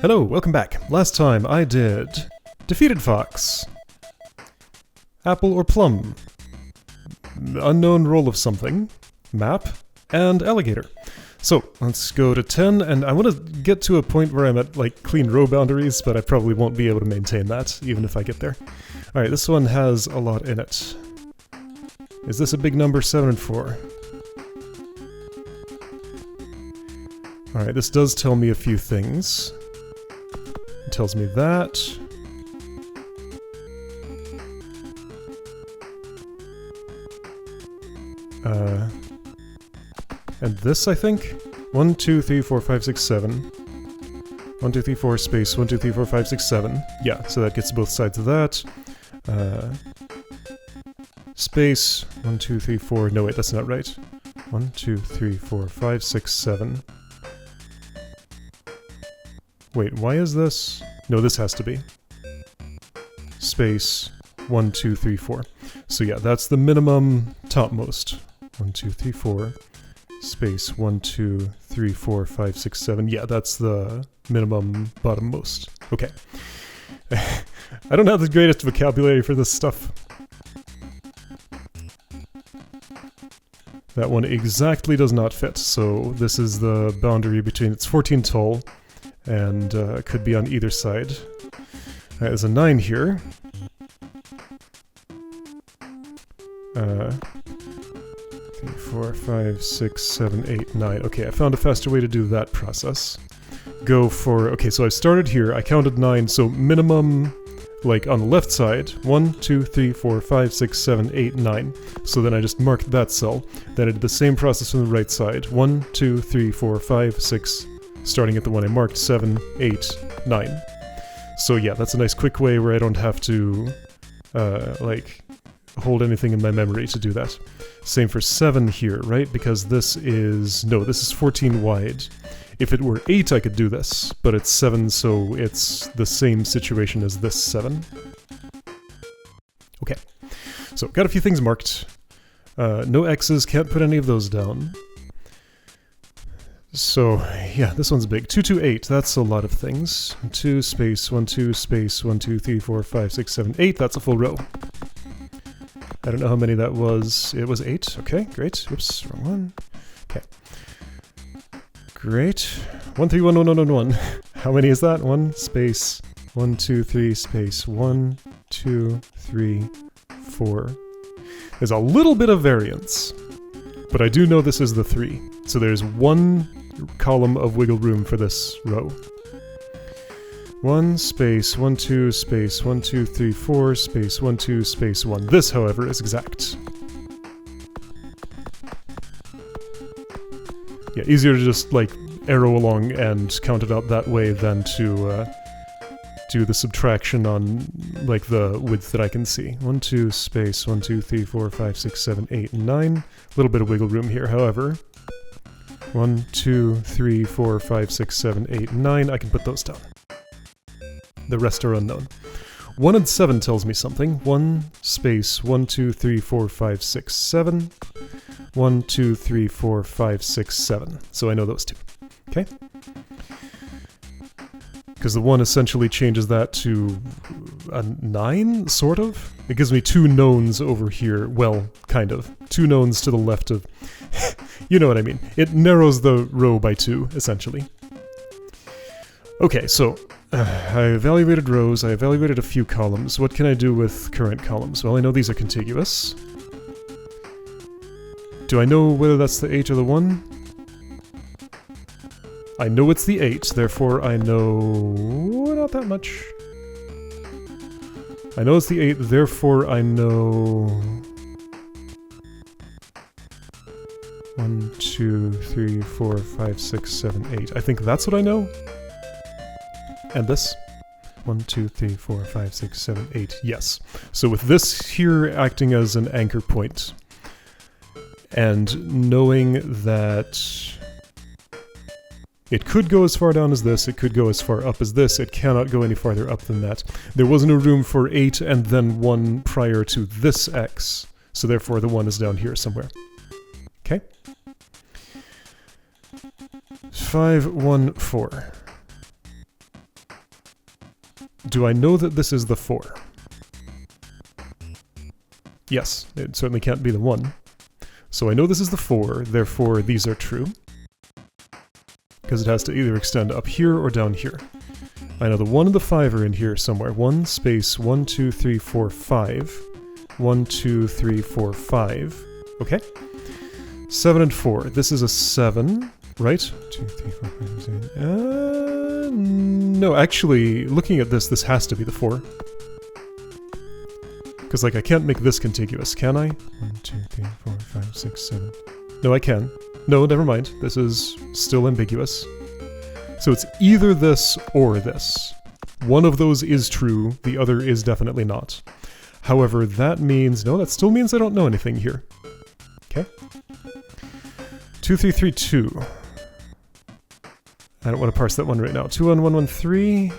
Hello, welcome back. Last time I did Defeated Fox, Apple or Plum, Unknown Roll of Something, Map, and Alligator. So, let's go to 10, and I want to get to a point where I'm at, like, clean row boundaries, but I probably won't be able to maintain that, even if I get there. Alright, this one has a lot in it. Is this a big number? 7 and 4. Alright, this does tell me a few things. It tells me that. And this, I think? 1, 2, 3, 4, 5, 6, 7. 1, 2, 3, 4, space, 1, 2, 3, 4, 5, 6, 7. Yeah, so that gets both sides of that. Space, 1, 2, 3, 4. No, wait, that's not right. 1, 2, 3, 4, 5, 6, 7. Wait, why is this? No, this has to be. Space, 1, 2, 3, 4. So yeah, that's the minimum topmost. 1, 2, 3, 4. Space, 1, 2, 3, 4, 5, 6, 7. Yeah, that's the minimum bottommost. Okay. I don't have the greatest vocabulary for this stuff. That one exactly does not fit, so this is the boundary between, it's 14 tall, and could be on either side. There's a 9 here. 3, 4, 5, 6, 7, 8, 9. Okay, I found a faster way to do that process. Go for... Okay, so I started here, I counted 9, so minimum, like, on the left side, 1, 2, 3, 4, 5, 6, 7, 8, 9. So then I just marked that cell. Then I did the same process on the right side. 1, 2, 3, 4, 5, 6, starting at the one I marked, 7, 8, 9. So yeah, that's a nice quick way where I don't have to, like, hold anything in my memory to do that. Same for 7 here, right? Because this is... No, this is 14 wide. If it were 8, I could do this, but it's 7, so it's the same situation as this 7. Okay, so got a few things marked. No X's, can't put any of those down. So, yeah, this one's big. 2, 2, 8, that's a lot of things. 2, space, 1, 2, space, 1, 2, 3, 4, 5, 6, 7, 8, that's a full row. I don't know how many that was. It was 8. Okay, great. Oops, wrong one. Okay. Great. 1, 3, 1, 1, 1, 1, 1. How many is that? 1, space, 1, 2, 3, space, 1, 2, 3, 4. There's a little bit of variance, but I do know this is the 3. So there's 1 column of wiggle room for this row. 1, space, 1, 2, space, 1, 2, 3, 4, space, 1, 2, space, 1. This, however, is exact. Yeah, easier to just, like, arrow along and count it out that way than to do the subtraction on, like, the width that I can see. 1, 2, space, 1, 2, 3, 4, 5, 6, 7, 8, and 9. A little bit of wiggle room here, however. 1, 2, 3, 4, 5, 6, 7, 8, 9. I can put those down. The rest are unknown. 1 and 7 tells me something. 1, space, 1, 2, 3, 4, 5, 6, 7. 1, 2, 3, 4, 5, 6, 7. So I know those two. Okay? Because the 1 essentially changes that to a 9, sort of? It gives me 2 knowns over here. Well, kind of. 2 knowns to the left of... You know what I mean. It narrows the row by 2, essentially. Okay, so... I evaluated rows, I evaluated a few columns. What can I do with current columns? Well, I know these are contiguous. Do I know whether that's the 8 or the 1? I know it's the 8, therefore I know... not that much. I know it's the 8, therefore I know... 1, 2, 3, 4, 5, 6, 7, 8. I think that's what I know. And this? 1, 2, 3, 4, 5, 6, 7, 8. Yes. So with this here acting as an anchor point, and knowing that it could go as far down as this, it could go as far up as this, it cannot go any farther up than that. There was no room for 8 and then 1 prior to this X, so therefore the 1 is down here somewhere. Okay? 5, 1, 4. Do I know that this is the 4? Yes, it certainly can't be the 1. So I know this is the 4, therefore these are true. Because it has to either extend up here or down here. I know the 1 and the 5 are in here somewhere. 1 space 1, 2, 3, 4, 5. 1, 2, 3, 4, 5. Okay. 7 and 4. This is a 7, right? 2, 3, 4, 5, 6, 7. No, actually, looking at this, this has to be the 4. Because, like, I can't make this contiguous, can I? 1, 2, 3, 4, 5, 6, 7. No, I can. No, never mind. This is still ambiguous. So it's either this or this. One of those is true, the other is definitely not. However, that means... No, that still means I don't know anything here. Okay. 2, 3, 3, 2. I don't want to parse that one right now. 2, 1, 1, 1, 3.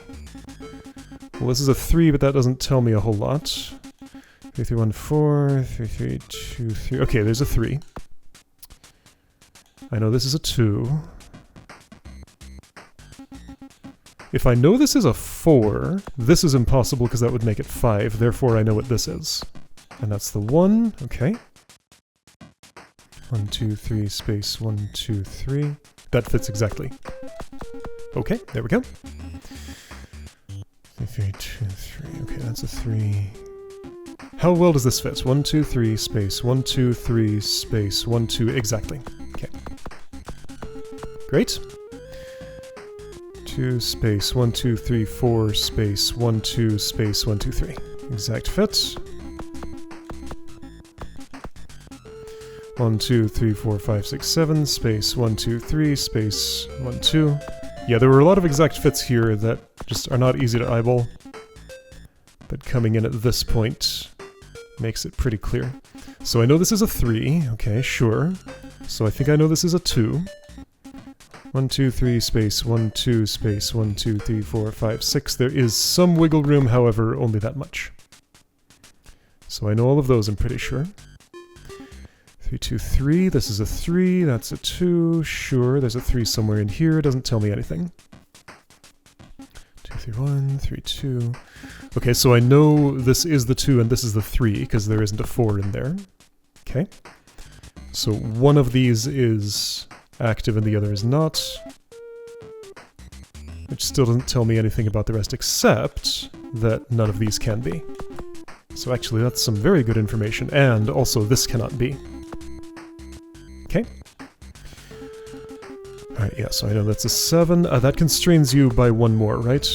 Well, this is a 3, but that doesn't tell me a whole lot. 3, 3, 1, 4. 3, 3, 2, 3. Okay, there's a 3. I know this is a 2. If I know this is a 4, this is impossible because that would make it 5, therefore I know what this is. And that's the 1, okay. 1, 2, 3, space 1, 2, 3. That fits exactly. Okay, there we go. 3, 3, 2, 3. Okay, that's a 3. How well does this fit? 1, 2, 3, space 1, 2, 3, space 1, 2. Exactly. Okay. Great. 2, space 1, 2, 3, 4, space 1, 2, space 1, 2, 3. Exact fit. 1, 2, 3, 4, 5, 6, 7, space 1, 2, 3, space 1, 2. Yeah, there were a lot of exact fits here that just are not easy to eyeball. But coming in at this point makes it pretty clear. So I know this is a 3. Okay, sure. So I think I know this is a 2. 1, 2, 3, space 1, 2, space 1, 2, 3, 4, 5, 6. There is some wiggle room, however, only that much. So I know all of those, I'm pretty sure. 3, 2, 3. This is a 3. That's a 2. Sure, there's a 3 somewhere in here. It doesn't tell me anything. 2, 3, 1, 3, 2. Okay, so I know this is the 2 and this is the 3, because there isn't a 4 in there. Okay. So one of these is active and the other is not. Which still doesn't tell me anything about the rest, except that none of these can be. So actually that's some very good information, and also this cannot be. Okay. Alright, yeah, so I know that's a 7. That constrains you by 1 more, right?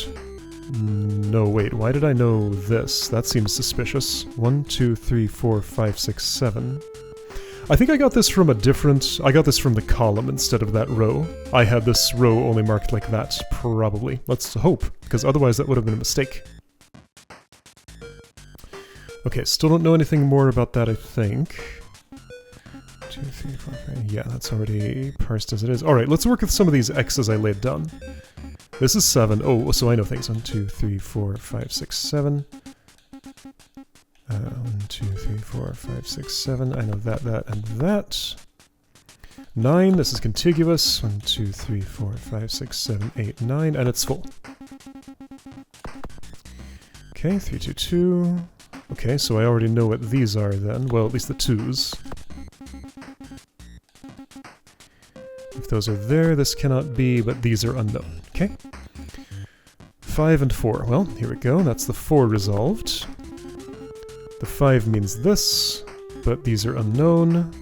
No, wait, why did I know this? That seems suspicious. 1, 2, 3, 4, 5, 6, 7. I think I got this from a different... I got this from the column instead of that row. I had this row only marked like that, probably. Let's hope, because otherwise that would have been a mistake. Okay, still don't know anything more about that, I think. 2, 3, 4, 5... Yeah, that's already parsed as it is. Alright, let's work with some of these x's I laid down. This is 7. Oh, so I know things. 1, 2, 3, 4, 5, 6, 7. 1, 2, 3, 4, 5, 6, 7. I know that, and that. 9, this is contiguous. 1, 2, 3, 4, 5, 6, 7, 8, 9, and it's full. Okay, 3, 2, 2. Okay, so I already know what these are then. Well, at least the 2s. If those are there, this cannot be, but these are unknown. Okay. 5 and 4. Well, here we go. That's the 4 resolved. The 5 means this, but these are unknown.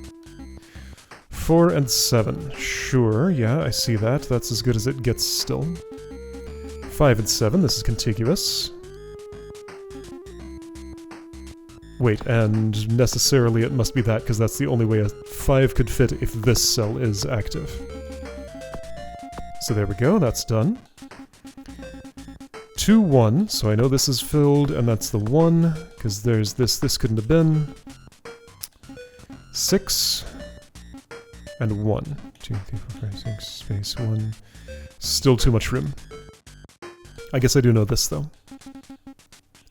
4 and 7. Sure, yeah, I see that. That's as good as it gets still. 5 and 7. This is contiguous. Wait, and necessarily it must be that, because that's the only way a 5 could fit if this cell is active. So there we go, that's done. 2, 1, so I know this is filled, and that's the 1, because there's this couldn't have been. 6, and 1. 2, 3, 4, 5, 6, space 1. Still too much room. I guess I do know this, though.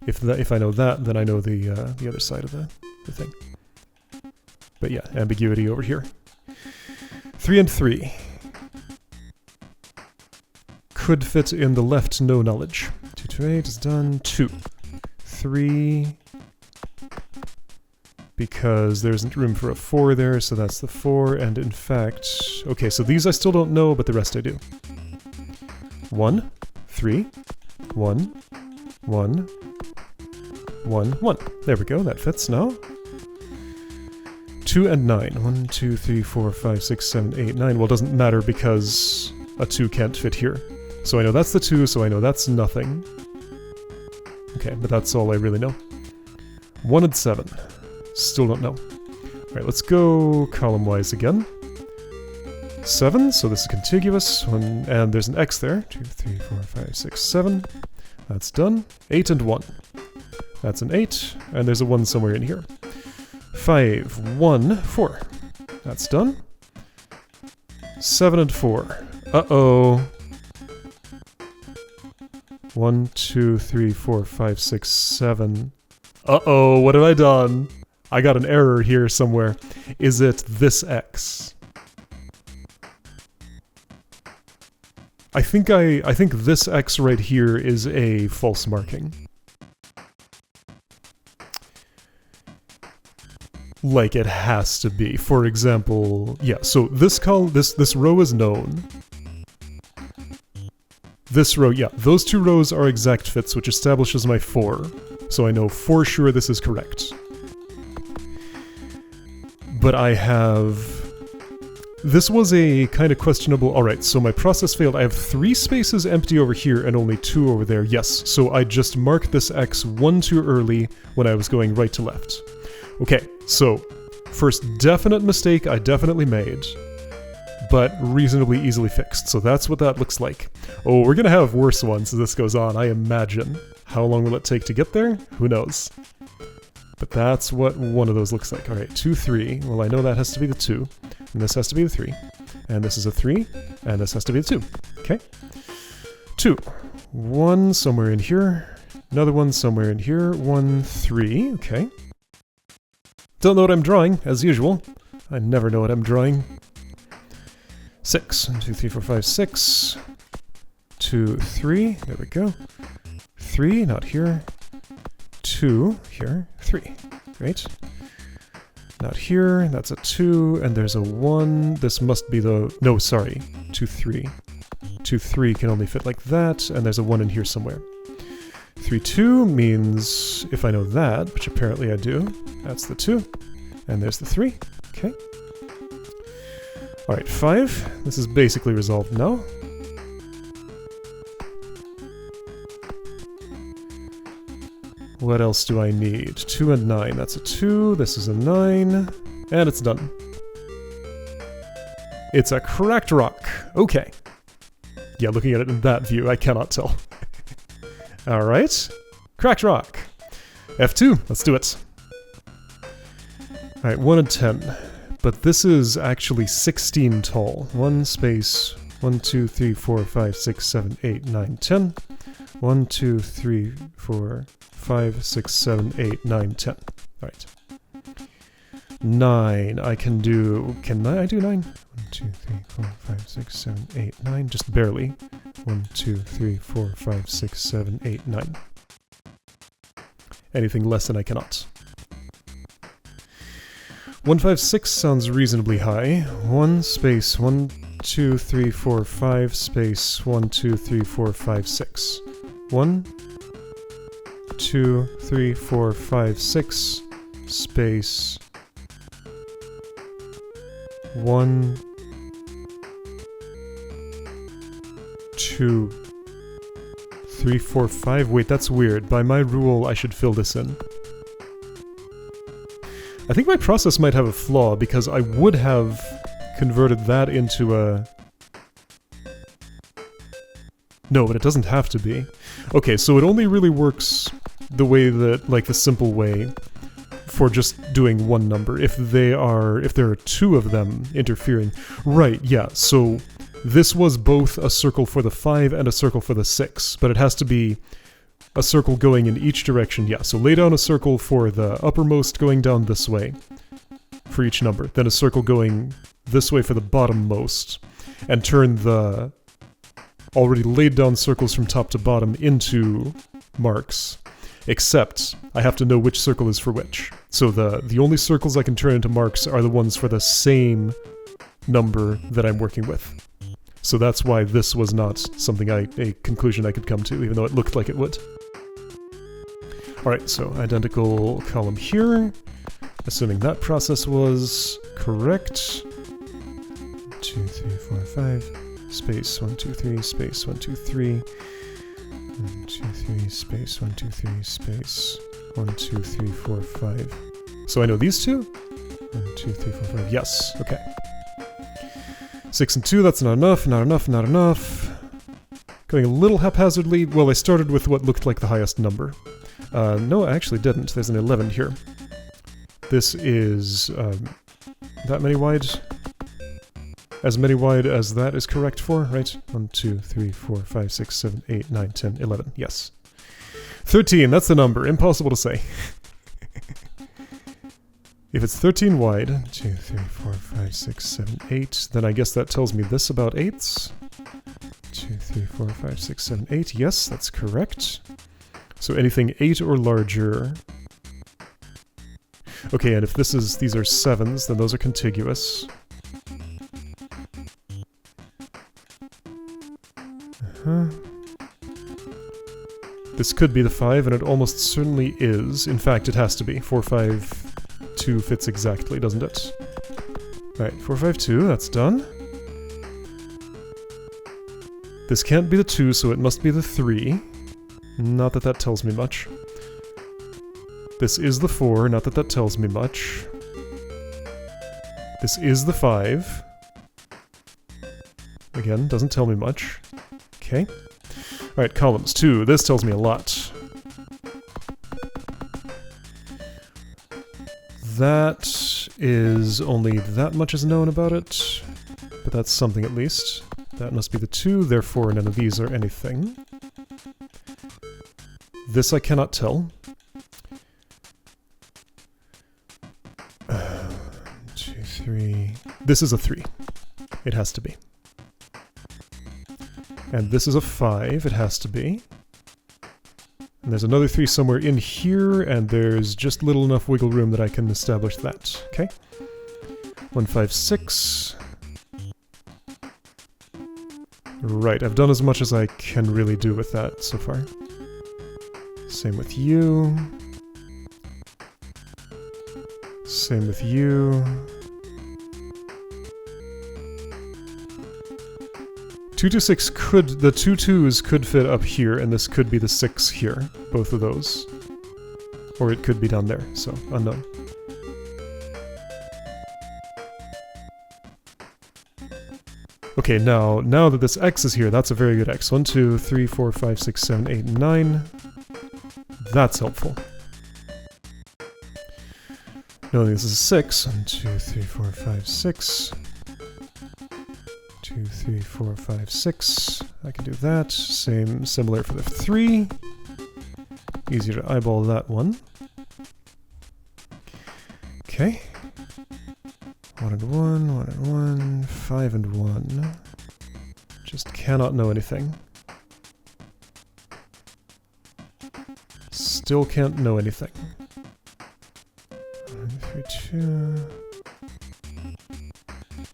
If I know that, then I know the other side of the thing. But yeah, ambiguity over here. 3 and 3. Could fit in the left no knowledge. 2, to 8 is done. 2. 3. Because there isn't room for a 4 there, so that's the 4. And in fact... Okay, so these I still don't know, but the rest I do. 1, 3, 1, 1, 1, 1. There we go, that fits now. 2 and 9. 1, 2, 3, 4, 5, 6, 7, 8, 9. Well, it doesn't matter because a 2 can't fit here. So I know that's the 2, so I know that's nothing. Okay, but that's all I really know. 1 and 7. Still don't know. Alright, let's go column-wise again. 7, so this is contiguous. And there's an X there. 2, 3, 4, 5, 6, 7. That's done. 8 and 1. That's an 8, and there's a 1 somewhere in here. 5, 1, 4. That's done. 7 and 4. Uh-oh. 1, 2, 3, 4, 5, 6, 7. Uh-oh, what have I done? I got an error here somewhere. Is it this X? I think this X right here is a false marking. Like it has to be. For example, yeah, so this row is known. This row, yeah, those 2 rows are exact fits, which establishes my 4. So I know for sure this is correct. But I have... This was a kind of questionable... Alright, so my process failed. I have 3 spaces empty over here and only 2 over there. Yes, so I just marked this X 1 too early when I was going right to left. Okay, so first definite mistake I definitely made, but reasonably easily fixed. So that's what that looks like. Oh, we're gonna have worse ones as this goes on, I imagine. How long will it take to get there? Who knows? But that's what one of those looks like. Alright, 2, 3. Well, I know that has to be the 2. And this has to be the 3. And this is a 3. And this has to be the 2. Okay. 2. 1 somewhere in here. Another one somewhere in here. 1, 3. Okay. Don't know what I'm drawing, as usual. I never know what I'm drawing. 6. 1, 2, 3, 4, 5, 6. 2, 3. There we go. 3, not here. 2, here. 3. Great. Not here. That's a 2, and there's a 1. This must be the... No, sorry. 2, 3. 2, 3 can only fit like that, and there's a 1 in here somewhere. 3, 2 means, if I know that, which apparently I do, that's the 2. And there's the 3. Okay. Alright, 5. This is basically resolved now. What else do I need? 2 and 9. That's a 2. This is a 9. And it's done. It's a cracked rock. Okay. Yeah, looking at it in that view, I cannot tell. Alright. Cracked rock. F2. Let's do it. Alright, 1 and 10. But this is actually 16 tall. 1 space. 1, 2, 3, 4, 5, 6, 7, 8, 9, 10. 1, 2, 3, 4, 5, 6, 7, 8, 9, 10. Alright. 9. I can do... Can I do 9? 1, 2, 3, 4, 5, 6, 7, 8, 9. Just barely. 1, 2, 3, 4, 5, 6, 7, 8, 9. Anything less than I cannot. 156 sounds reasonably high. 1 space 1, 2, 3, 4, 5 space 1, 2, 3, 4, 5, 6. 1, 2, 3, 4, 5, 6 space 1, 2, 3, 4, 5. Wait, that's weird. By my rule, I should fill this in. I think my process might have a flaw, because I would have converted that into a... No, but it doesn't have to be. Okay, so it only really works the way that, like the simple way, for just doing one number. If there are 2 of them interfering. Right, yeah, so this was both a circle for the 5 and a circle for the 6, but it has to be a circle going in each direction. Yeah, so lay down a circle for the uppermost going down this way for each number, then a circle going this way for the bottommost, and turn the already laid down circles from top to bottom into marks, except I have to know which circle is for which. So the only circles I can turn into marks are the ones for the same number that I'm working with. So that's why this was not something a conclusion I could come to, even though it looked like it would. Alright, so identical column here, assuming that process was correct. 2, 3, 4, 5, space 1, 2, 3, space 1, 2, 3, 1, 2, 3, space 1, 2, 3, space 1, 2, 3, 4, 5. So I know these two? 1, 2, 3, 4, 5. Yes, okay. 6 and 2, that's not enough, not enough, not enough. Going a little haphazardly. Well, I started with what looked like the highest number. No, I actually didn't. There's an 11 here. This is that many wide. As many wide as that is correct for, right? 1, 2, 3, 4, 5, 6, 7, 8, 9, 10, 11. Yes. 13, that's the number. Impossible to say. If it's 13 wide, 2, 3, 4, 5, 6, 7, 8, then I guess that tells me this about eighths. 2, 3, 4, 5, 6, 7, 8. Yes, that's correct. So anything 8 or larger. Okay, and if these are 7s, then those are contiguous. This could be the 5, and it almost certainly is. In fact, it has to be. 4, 5, 2 fits exactly, doesn't it? Alright, 4, 5, 2, that's done. This can't be the 2, so it must be the 3. Not that that tells me much. This is the 4, not that that tells me much. This is the 5. Again, doesn't tell me much. Okay. Alright, columns 2. This tells me a lot. That is only that much is known about it, but that's something at least. That must be the 2, therefore none of these are anything. This I cannot tell. 2, 3... This is a 3. It has to be. And this is a 5, it has to be. And there's another 3 somewhere in here, and there's just little enough wiggle room that I can establish that. Okay. 1, 5, 6. Right, I've done as much as I can really do with that so far. Same with you. Same with you. 2, 2, 6 could... The 2 2s could fit up here, and this could be the 6 here. Both of those. Or it could be down there, so unknown. Okay, now that this X is here, that's a very good X. 1, 2, 3, 4, 5, 6, 7, 8, 9. That's helpful. No, this is a 6. 1, 2, 3, 4, 5, 6. 2, 3, 4, 5, 6. I can do that. Similar for the 3. Easier to eyeball that one. Okay. 1 and 1, 1 and 1, 5 and 1. Just cannot know anything. Still can't know anything. 1, 3, 2.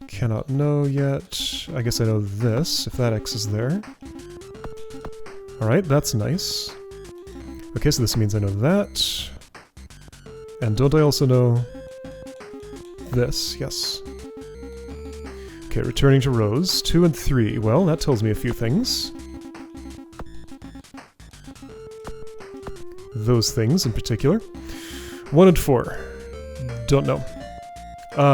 Cannot know yet. I guess I know this, if that X is there. Alright, that's nice. Okay, so this means I know that. And don't I also know this? Yes. Okay, returning to rows. 2 and 3. Well, that tells me a few things. Those things in particular. 1 and 4. Don't know.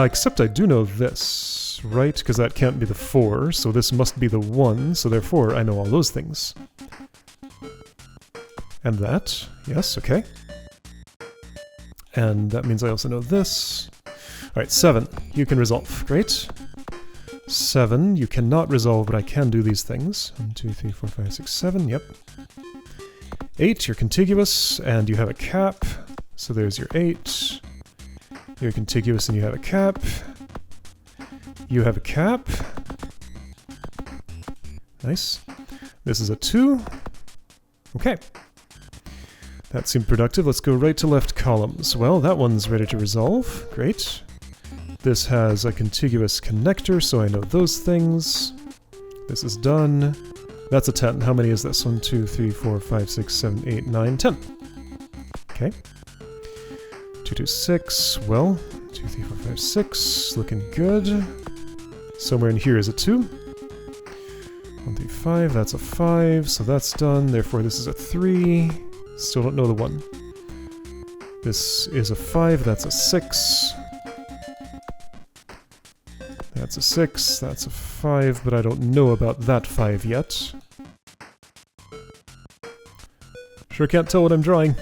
Except I do know this, right? Because that can't be the 4, so this must be the 1, so therefore I know all those things. And that. Yes, okay. And that means I also know this. Alright, 7. You can resolve. Great. 7. You cannot resolve, but I can do these things. 1, 2, 3, 4, 5, 6, 7. Yep. 8. You're contiguous, and you have a cap. So there's your 8. You're contiguous, and you have a cap. You have a cap. Nice. This is a 2. Okay. That seemed productive. Let's go right to left columns. Well, that one's ready to resolve. Great. This has a contiguous connector, so I know those things. This is done. That's a 10. How many is this? 1, 2, 3, 4, 5, 6, 7, 8, 9, 10. Okay. 2, 2, 6. Well, 2, 3, 4, 5, 6. Looking good. Somewhere in here is a 2. 1, 3, 5. That's a 5. So that's done. Therefore, this is a 3. Still don't know the 1. This is a 5. That's a 6. That's a 6. That's a 5. But I don't know about that 5 yet. Sure can't tell what I'm drawing.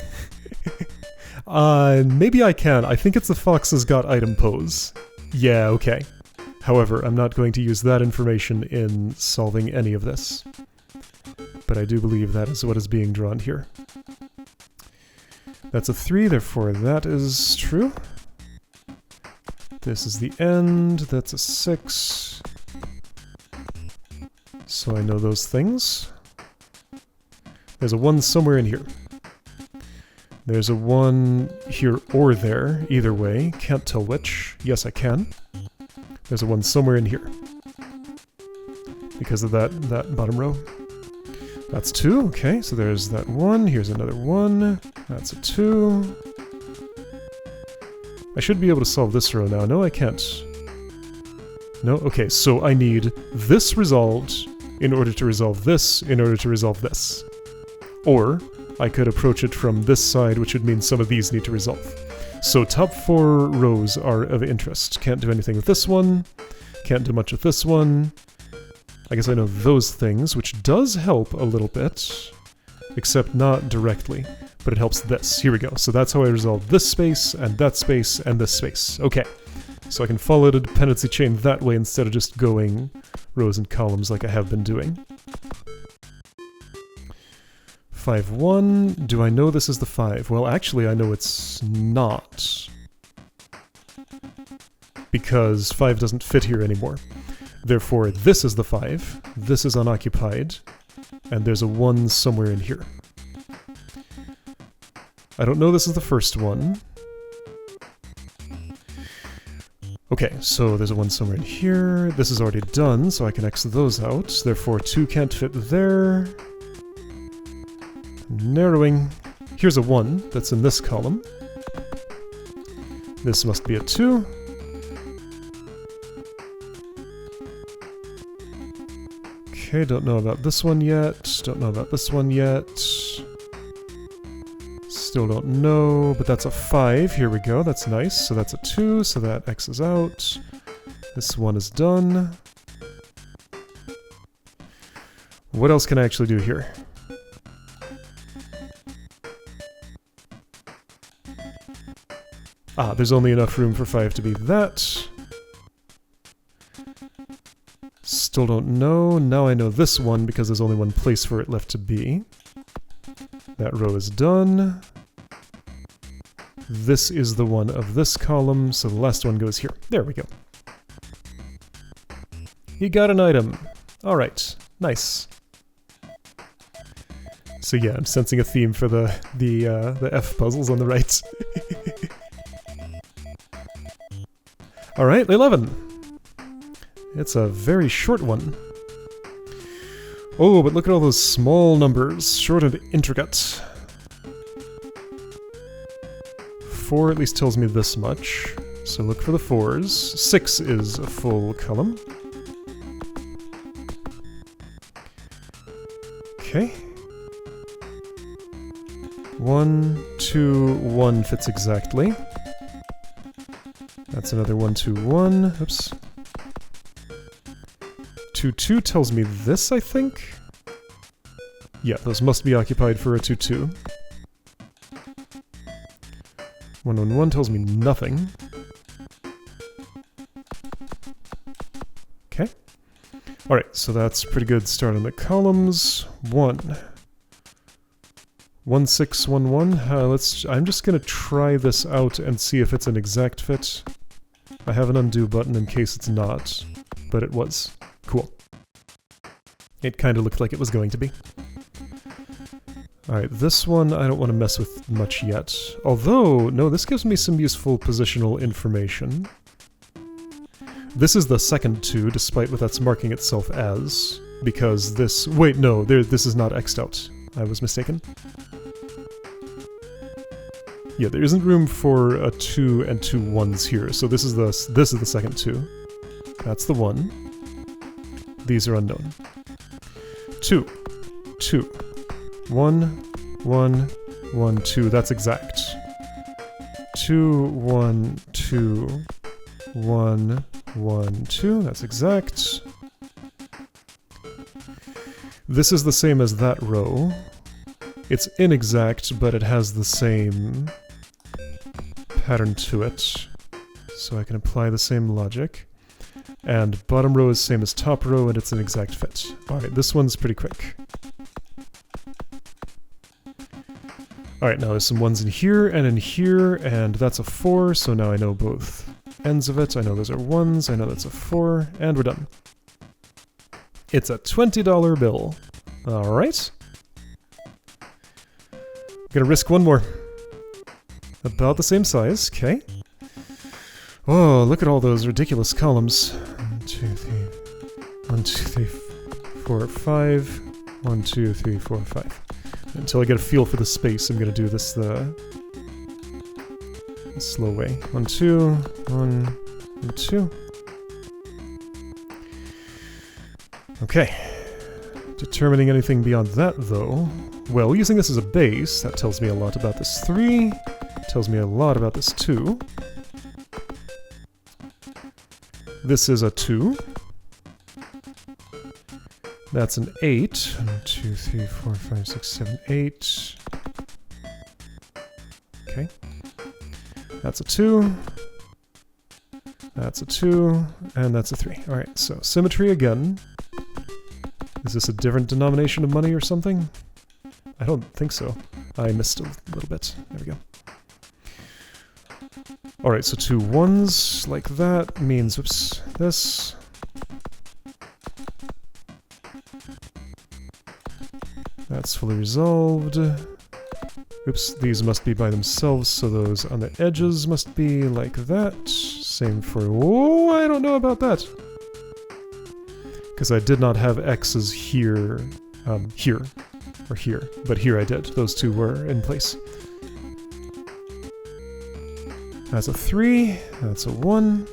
Maybe I can. I think it's the fox's got item pose. Yeah, okay. However, I'm not going to use that information in solving any of this. But I do believe that is what is being drawn here. That's a 3, therefore that is true. This is the end. That's a 6. So I know those things. There's a 1 somewhere in here. There's a 1 here or there, either way. Can't tell which. Yes, I can. There's a 1 somewhere in here. Because of that bottom row. That's 2, okay, so there's that 1. Here's another 1. That's a 2. I should be able to solve this row now. No, I can't. No? Okay, so I need this resolved in order to resolve this, in order to resolve this. Or I could approach it from this side, which would mean some of these need to resolve. So top 4 rows are of interest. Can't do anything with this one. Can't do much with this one. I guess I know those things, which does help a little bit. Except not directly. But it helps this. Here we go. So that's how I resolve this space, and that space, and this space. Okay. So I can follow the dependency chain that way instead of just going rows and columns like I have been doing. 5, 1. Do I know this is the 5? Well, actually, I know it's not. Because 5 doesn't fit here anymore. Therefore, this is the 5. This is unoccupied. And there's a 1 somewhere in here. I don't know this is the first one. Okay, so there's a 1 somewhere in here. This is already done, so I can X those out. Therefore, 2 can't fit there. Narrowing. Here's a 1 that's in this column. This must be a 2. Okay, don't know about this one yet. Don't know about this one yet. Still don't know, but that's a 5. Here we go, that's nice. So that's a 2, so that X's out. This one is done. What else can I actually do here? Ah, there's only enough room for 5 to be that. Still don't know. Now I know this one because there's only one place for it left to be. That row is done. This is the one of this column, so the last one goes here. There we go. You got an item. Alright, nice. So yeah, I'm sensing a theme for the F puzzles on the right. Alright, 11. It's a very short one. Oh, but look at all those small numbers. Short and intricate. 4 at least tells me this much. So look for the 4s. 6 is a full column. Okay. 1, 2, 1 fits exactly. That's another 1, 2, 1. Oops. 2, 2 tells me this, I think? Yeah, those must be occupied for a 2, 2. 1, 1, 1 tells me nothing. Okay. Alright, so that's pretty good start on the columns. 1. 1, 6, 1, 1. I'm just gonna try this out and see if it's an exact fit. I have an undo button in case it's not, but it was. Cool. It kind of looked like it was going to be. Alright, this one I don't want to mess with much yet. Although, no, this gives me some useful positional information. This is the second 2, despite what that's marking itself as. Because this... Wait, no, this is not X'd out. I was mistaken. Yeah, there isn't room for a 2 and 2 1s here, so this is the second 2. That's the 1. These are unknown. 2. 2. 1, 1, 1, 2. That's exact. 2, 1, 2, 1, 1, 2. That's exact. This is the same as that row. It's inexact, but it has the same pattern to it. So I can apply the same logic. And bottom row is same as top row, and it's an exact fit. Alright, this one's pretty quick. Alright, now there's some 1s in here, and that's a 4, so now I know both ends of it. I know those are 1s, I know that's a 4, and we're done. It's a $20 bill. Alright. I'm gonna risk one more. About the same size, okay. Oh, look at all those ridiculous columns. 1, 2, 3... 1, 2, 3, 4, 5... 1, 2, 3, 4, 5. Until I get a feel for the space, I'm gonna do this the slow way. 1, 2, 1, 2. Okay. Determining anything beyond that, though... Well, using this as a base, that tells me a lot about this 3, tells me a lot about this 2. This is a 2. That's an 8. 1, 2, 3, 4, 5, 6, 7, 8. Okay. That's a 2. That's a 2. And that's a 3. Alright, so symmetry again. Is this a different denomination of money or something? I don't think so. I missed a little bit. There we go. Alright, so 2 1s like that means, oops, this. That's fully resolved. Oops, these must be by themselves, so those on the edges must be like that. Same for... Oh, I don't know about that! Because I did not have X's here, here, or here, but here I did. Those 2 were in place. That's a 3, that's a 1.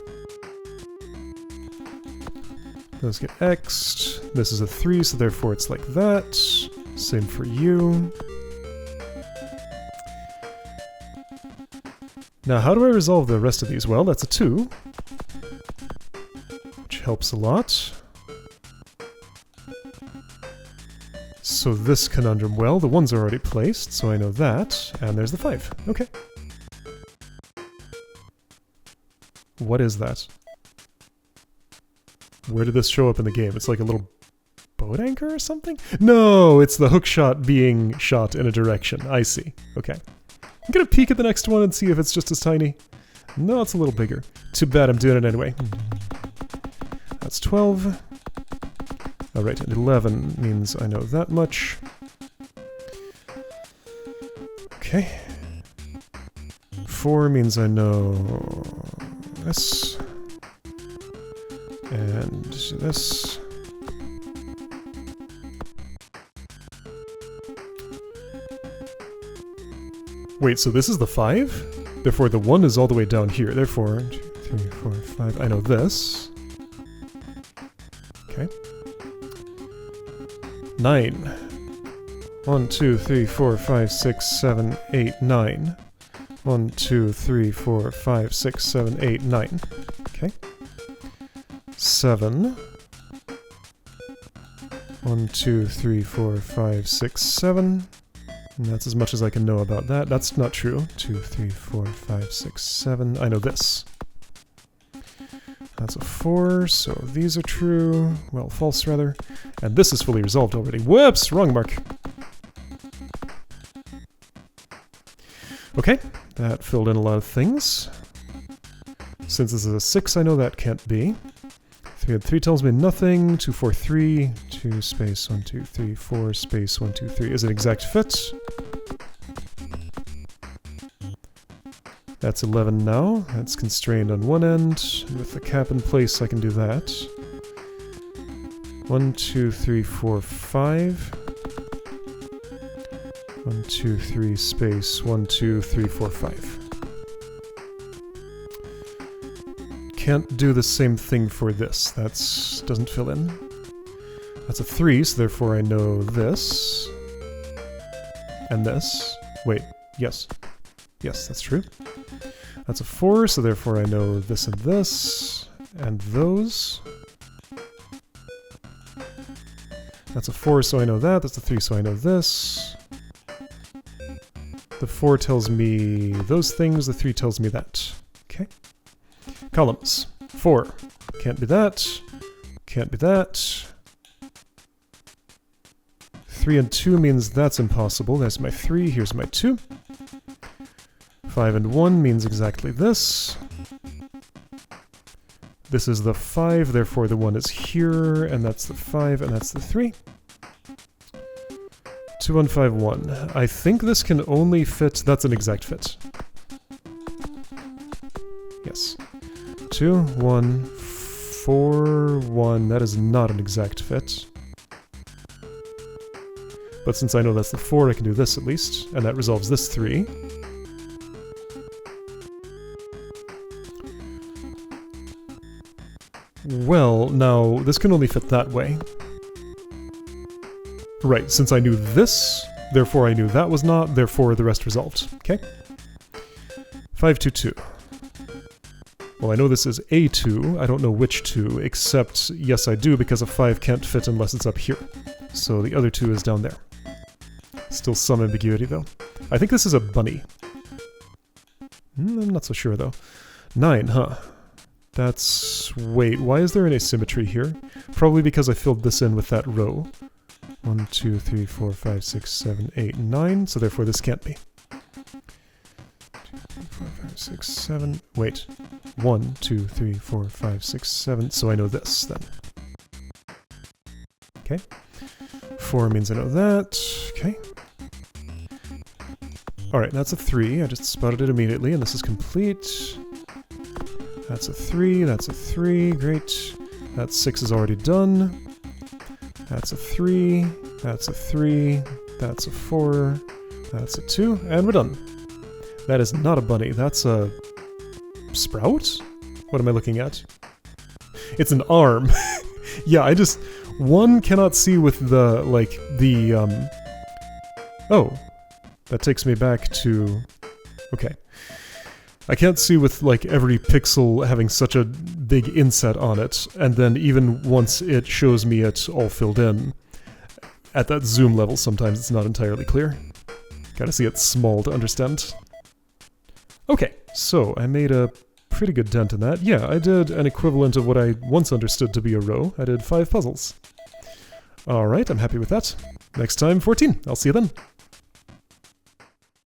Those get X'd. This is a 3, so therefore it's like that. Same for you. Now, how do I resolve the rest of these? Well, that's a 2, which helps a lot. So this conundrum, well, the 1s are already placed, so I know that, and there's the 5. Okay. What is that? Where did this show up in the game? It's like a little boat anchor or something? No, it's the hook shot being shot in a direction. I see. Okay. I'm gonna peek at the next one and see if it's just as tiny. No, it's a little bigger. Too bad I'm doing it anyway. That's 12. Alright, and 11 means I know that much. Okay. 4 means I know this. And this. Wait, so this is the 5? Therefore the 1 is all the way down here. Therefore, 2, 3, 4, 5. I know this. Okay. 9. 1, 2, 3, 4, 5, 6, 7, 8, 9. 1, 2, 3, 4, 5, 6, 7, 8, 9. Okay. 7. 1, 2, 3, 4, 5, 6, 7. And that's as much as I can know about that. That's not true. 2, 3, 4, 5, 6, 7. I know this. That's a 4, so these are true. Well, false, rather. And this is fully resolved already. Whoops! Wrong mark. Okay, that filled in a lot of things. Since this is a 6, I know that can't be. 3 and 3 tells me nothing. 2, 4, 3. 2, 2, space 1, 2, 3, 4, space 1, 2, 3 is an exact fit. That's 11 now. That's constrained on one end. With the cap in place, I can do that. 1, 2, 3, 4, 5. 1, 2, 3, space 1, 2, 3, 4, 5. Can't do the same thing for this. That's doesn't fill in. That's a 3, so therefore I know this. And this. Wait, yes. Yes, that's true. That's a 4, so therefore I know this and this. And those. That's a 4, so I know that. That's a 3, so I know this. The 4 tells me those things, the 3 tells me that. Okay. Columns. 4. Can't be that. Can't be that. 3 and 2 means that's impossible. There's my 3, here's my 2. 5 and 1 means exactly this. This is the 5, therefore the 1 is here, and that's the 5, and that's the 3. 2, 1, 5, 1. I think this can only fit... That's an exact fit. Yes. 2, 1, 4, 1. That is not an exact fit. But since I know that's the 4, I can do this at least, and that resolves this 3. Well, now, this can only fit that way. Right, since I knew this, therefore I knew that was not, therefore the rest resolved. Okay? 5, 2, 2. Well, I know this is a 2, I don't know which 2, except, yes I do, because a 5 can't fit unless it's up here. So the other 2 is down there. Still some ambiguity, though. I think this is a bunny. I'm not so sure, though. 9, huh? That's... wait, why is there an asymmetry here? Probably because I filled this in with that row. 1, 2, 3, 4, 5, 6, 7, 8, 9, so therefore this can't be. 2, 3, 4, 5, 6, 7... wait. 1, 2, 3, 4, 5, 6, 7, so I know this, then. Okay. 4 means I know that. Okay. Alright, that's a 3. I just spotted it immediately, and this is complete. That's a 3, that's a 3, great. That 6 is already done. That's a 3, that's a 3, that's a 4, that's a 2, and we're done. That is not a bunny, that's a... sprout? What am I looking at? It's an arm. Yeah, I just... one cannot see with the, like, the, oh. That takes me back to... okay. I can't see with, like, every pixel having such a big inset on it, and then even once it shows me it all filled in, at that zoom level sometimes it's not entirely clear. Gotta see it small to understand. Okay, so I made a pretty good dent in that. Yeah, I did an equivalent of what I once understood to be a row. I did 5 puzzles. Alright, I'm happy with that. Next time, 14. I'll see you then.